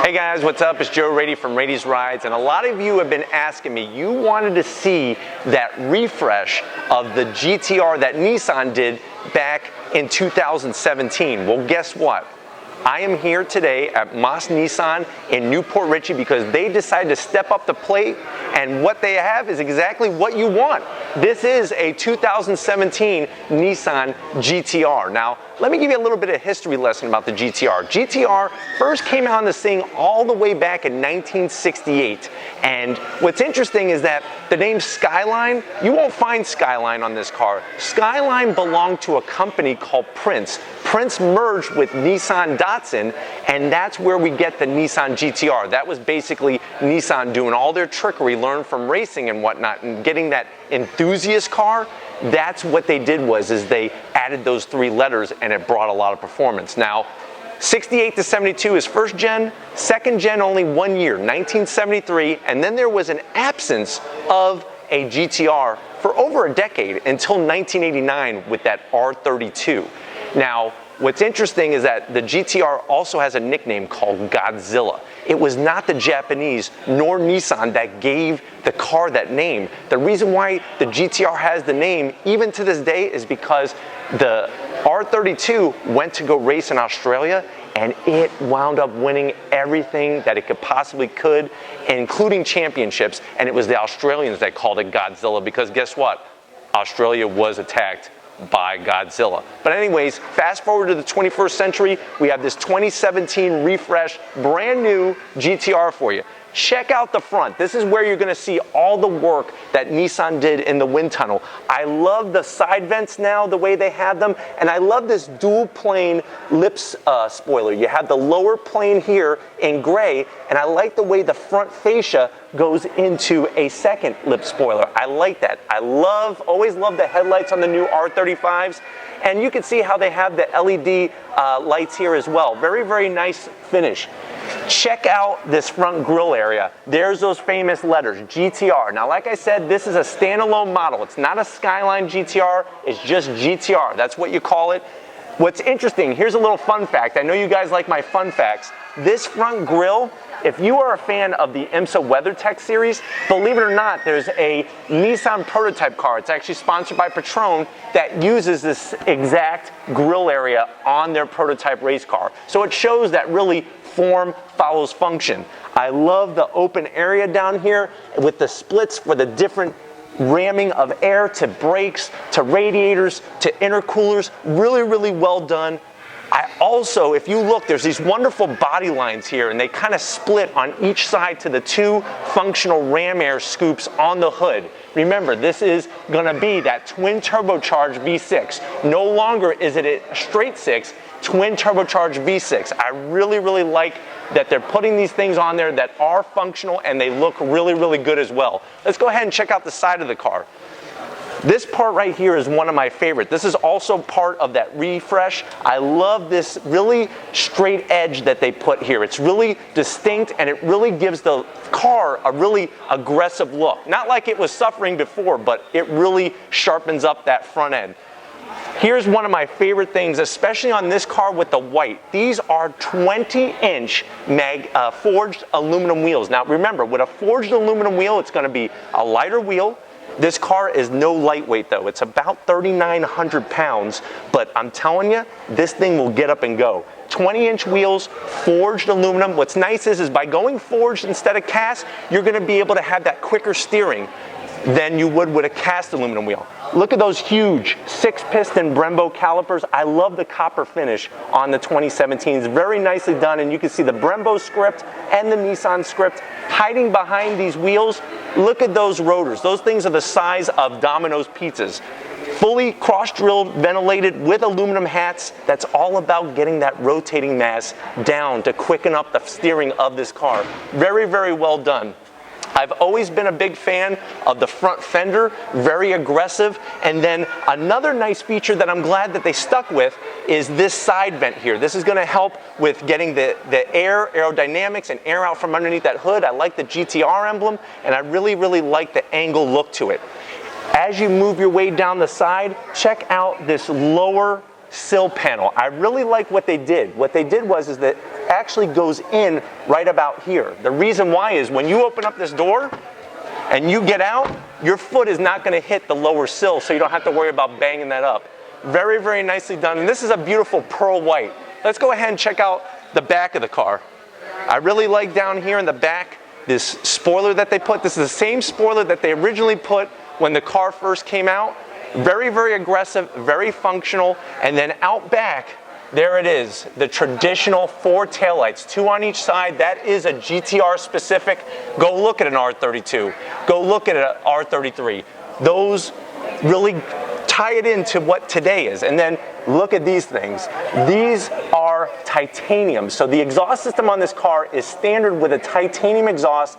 Hey guys, what's up? It's Joe Raiti from Raiti's Rides, and a lot of you have been asking me, you wanted to see that refresh of the GTR that Nissan did back in 2017. Well, guess what? I am here today at Moss Nissan in Newport Richey because they decided to step up the plate, and what they have is exactly what you want. This is a 2017 Nissan GTR. Now, let me give you a little bit of history lesson about the GTR. GTR first came out on the scene all the way back in 1968. And what's interesting is that the name Skyline, you won't find Skyline on this car. Skyline belonged to a company called Prince. Prince merged with Nissan Datsun, and that's where we get the Nissan GTR. That was basically Nissan doing all their trickery, learned from racing and whatnot, and getting that enthusiast car. That's what they did is they added those three letters, and it brought a lot of performance. Now, 68 to 72 is first gen, second gen only 1 year, 1973, and then there was an absence of a GTR for over a decade until 1989 with that R32. Now, what's interesting is that the GTR also has a nickname called Godzilla. It was not the Japanese nor Nissan that gave the car that name. The reason why the GTR has the name, even to this day, is because the R32 went to go race in Australia, and it wound up winning everything that it possibly could, including championships, and it was the Australians that called it Godzilla because guess what? Australia was attacked by Godzilla. But anyways, fast forward to the 21st century, we have this 2017 refresh, brand new GTR for you. Check out the front. This is where you're going to see all the work that Nissan did in the wind tunnel. I love the side vents now, the way they have them, and I love this dual plane lips spoiler. You have the lower plane here in gray, and I like the way the front fascia goes into a second lip spoiler. I like that. I always love the headlights on the new R35s, and you can see how they have the LED lights here as well. Very, very nice finish. Check out this front grille area. There's those famous letters, GTR. Now, like I said, this is a standalone model. It's not a Skyline GTR, it's just GTR. That's what you call it. What's interesting, here's a little fun fact. I know you guys like my fun facts. This front grille, if you are a fan of the IMSA WeatherTech series, believe it or not, there's a Nissan prototype car. It's actually sponsored by Patron that uses this exact grille area on their prototype race car. So it shows that really form follows function. I love the open area down here with the splits for the different ramming of air to brakes, to radiators, to intercoolers. Really, really well done. I also, if you look, there's these wonderful body lines here, and they kind of split on each side to the two functional ram air scoops on the hood. Remember, this is going to be that twin-turbocharged V6. No longer is it a straight six, twin-turbocharged V6. I really, really like that they're putting these things on there that are functional, and they look really, really good as well. Let's go ahead and check out the side of the car. This part right here is one of my favorite. This is also part of that refresh. I love this really straight edge that they put here. It's really distinct, and it really gives the car a really aggressive look. Not like it was suffering before, but it really sharpens up that front end. Here's one of my favorite things, especially on this car with the white. These are 20-inch forged aluminum wheels. Now remember, with a forged aluminum wheel, it's going to be a lighter wheel. This car is no lightweight though. It's about 3,900 pounds, but I'm telling you, this thing will get up and go. 20-inch wheels, forged aluminum. What's nice is by going forged instead of cast, you're going to be able to have that quicker steering than you would with a cast aluminum wheel. Look at those huge 6-piston Brembo calipers. I love the copper finish on the 2017s. Very nicely done, and you can see the Brembo script and the Nissan script hiding behind these wheels. Look at those rotors. Those things are the size of Domino's pizzas. Fully cross-drilled, ventilated with aluminum hats. That's all about getting that rotating mass down to quicken up the steering of this car. Very, very well done. I've always been a big fan of the front fender, very aggressive. And then another nice feature that I'm glad that they stuck with is this side vent here. This is going to help with getting the aerodynamics and air out from underneath that hood. I like the GTR emblem, and I really, really like the angle look to it. As you move your way down the side, check out this lower sill panel. I really like what they did. What they did was that actually goes in right about here. The reason why is when you open up this door and you get out, your foot is not going to hit the lower sill, so you don't have to worry about banging that up. Very, very nicely done. And this is a beautiful pearl white. Let's go ahead and check out the back of the car. I really like down here in the back this spoiler that they put. This is the same spoiler that they originally put when the car first came out. Very, very aggressive, very functional. And then out back, there it is, the traditional 4 taillights, 2 on each side. That is a GTR specific. Go look at an R32. Go look at an R33. Those really tie it into what today is. And then look at these things. These are titanium. So the exhaust system on this car is standard with a titanium exhaust.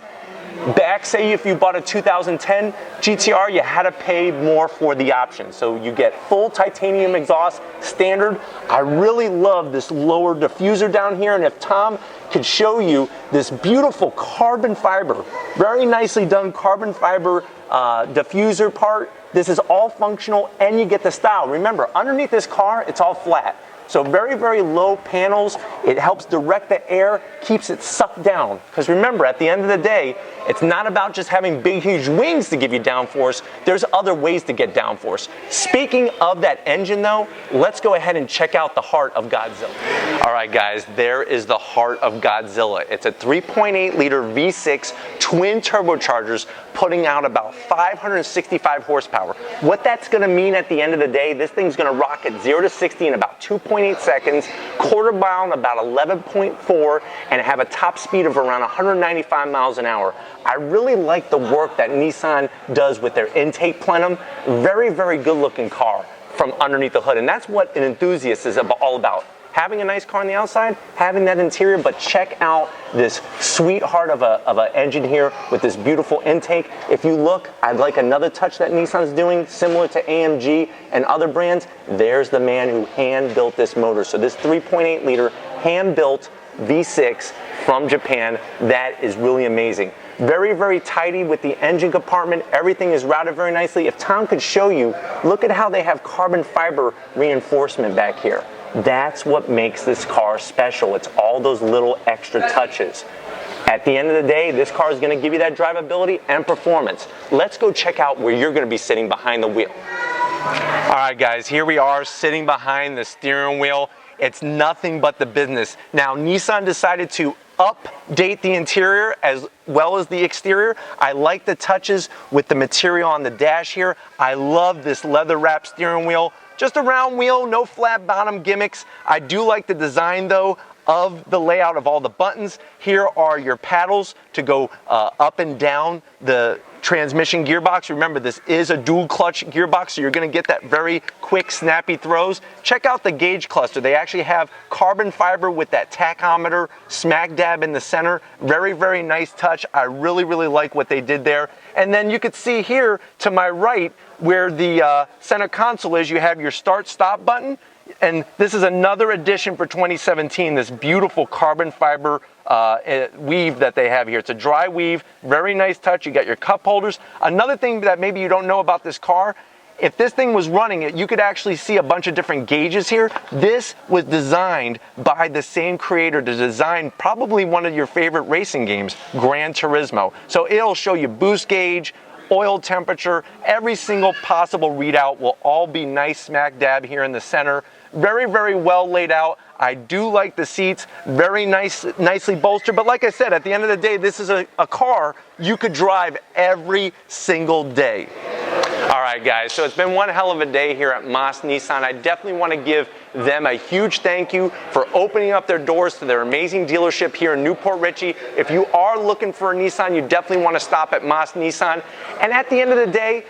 Back, say if you bought a 2010 GTR, you had to pay more for the option. So you get full titanium exhaust standard. I really love this lower diffuser down here, and if Tom could show you this beautiful carbon fiber, very nicely done carbon fiber diffuser part. This is all functional and you get the style. Remember, underneath this car, it's all flat. So very, very low panels. It helps direct the air, keeps it sucked down. Because remember, at the end of the day, it's not about just having big, huge wings to give you downforce. There's other ways to get downforce. Speaking of that engine though, let's go ahead and check out the heart of Godzilla. All right guys, there is the heart of Godzilla. It's a 3.8 liter V6 twin turbochargers putting out about 565 horsepower. What that's gonna mean at the end of the day, this thing's gonna rock at 0 to 60 in about 2.8 seconds, quarter mile in about 11.4, and have a top speed of around 195 miles an hour. I really like the work that Nissan does with their intake plenum. Very, very good looking car from underneath the hood. And that's what an enthusiast is all about. Having a nice car on the outside, having that interior, but check out this sweetheart of an engine here with this beautiful intake. If you look, I'd like another touch that Nissan's doing, similar to AMG and other brands. There's the man who hand-built this motor. So this 3.8 liter hand-built V6 from Japan, that is really amazing. Very, very tidy with the engine compartment. Everything is routed very nicely. If Tom could show you, look at how they have carbon fiber reinforcement back here. That's what makes this car special. It's all those little extra touches. At the end of the day, this car is going to give you that drivability and performance. Let's go check out where you're going to be sitting behind the wheel. All right, guys, here we are sitting behind the steering wheel. It's nothing but the business. Now, Nissan decided to update the interior as well as the exterior. I like the touches with the material on the dash here. I love this leather wrap steering wheel. Just a round wheel, no flat bottom gimmicks. I do like the design though of the layout of all the buttons. Here are your paddles to go up and down the transmission gearbox. Remember, this is a dual clutch gearbox, so you're gonna get that very quick, snappy throws. Check out the gauge cluster. They actually have carbon fiber with that tachometer smack dab in the center. Very, very nice touch. I really, really like what they did there. And then you could see here to my right where the center console is, you have your start-stop button. And this is another addition for 2017, this beautiful carbon fiber weave that they have here. It's a dry weave, very nice touch. You got your cup holders. Another thing that maybe you don't know about this car, if this thing was running, you could actually see a bunch of different gauges here. This was designed by the same creator to design probably one of your favorite racing games, Gran Turismo. So it'll show you boost gauge, oil temperature, every single possible readout will all be nice smack dab here in the center. Very, very well laid out. I do like the seats, very nicely bolstered. But like I said, at the end of the day, this is a car you could drive every single day. All right, guys, so it's been one hell of a day here at Moss Nissan. I definitely want to give them a huge thank you for opening up their doors to their amazing dealership here in Newport Richey. If you are looking for a Nissan, you definitely want to stop at Moss Nissan. And at the end of the day,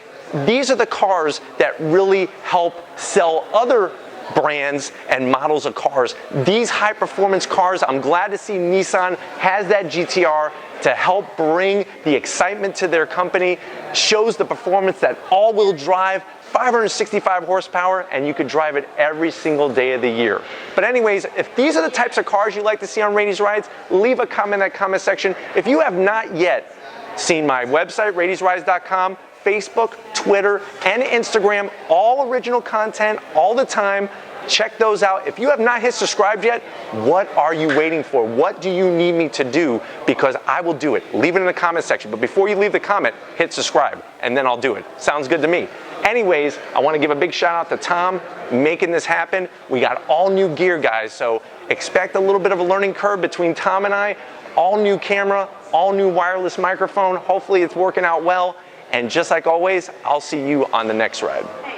these are the cars that really help sell other brands and models of cars. These high performance cars, I'm glad to see Nissan has that GTR to help bring the excitement to their company, shows the performance that all-wheel drive, 565 horsepower, and you could drive it every single day of the year. But anyways, if these are the types of cars you like to see on Raity's Rides, leave a comment in that comment section. If you have not yet seen my website, raitysrides.com, Facebook, Twitter, and Instagram, all original content all the time. Check those out. If you have not hit subscribe yet, what are you waiting for? What do you need me to do? Because I will do it. Leave it in the comment section. But before you leave the comment, hit subscribe, and then I'll do it. Sounds good to me. Anyways, I want to give a big shout out to Tom making this happen. We got all new gear, guys, so expect a little bit of a learning curve between Tom and I. All new camera, all new wireless microphone. Hopefully it's working out well. And just like always, I'll see you on the next ride.